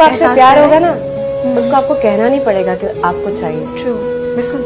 जिसको आपसे प्यार होगा ना, उसको आपको कहना नहीं पड़ेगा कि आपको चाहिए। ट्रू, बिल्कुल।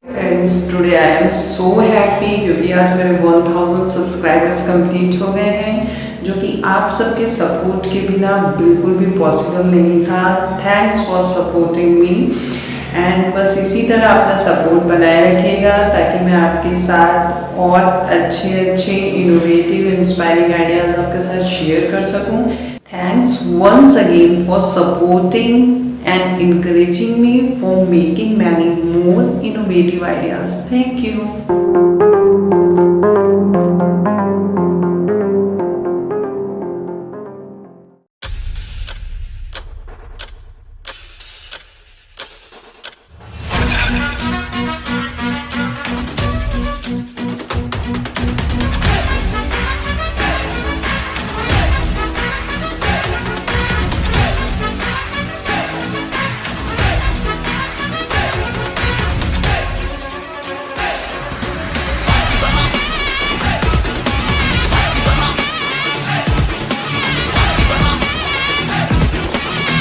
Friends, today I am so happy क्योंकि आज मेरे 1000 सब्सक्राइबर्स कंप्लीट हो गए हैं, जो कि आप सबके सपोर्ट के बिना बिल्कुल भी पॉसिबल नहीं था। Thanks for supporting me and बस इसी तरह अपना सपोर्ट बनाए रखिएगा ताकि मैं आपके साथ और अच्छे इनोवेटिव इंस्पायरिंग आइडियाज आपके साथ शेयर कर सकूं। Thanks once again for supporting and encouraging me for making many more innovative ideas. Thank you.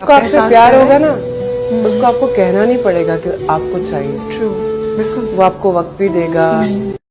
जिसको आपसे प्यार होगा ना, उसको आपको कहना नहीं पड़ेगा कि आपको चाहिए। ट्रू, बिल्कुल। वो आपको वक्त भी देगा,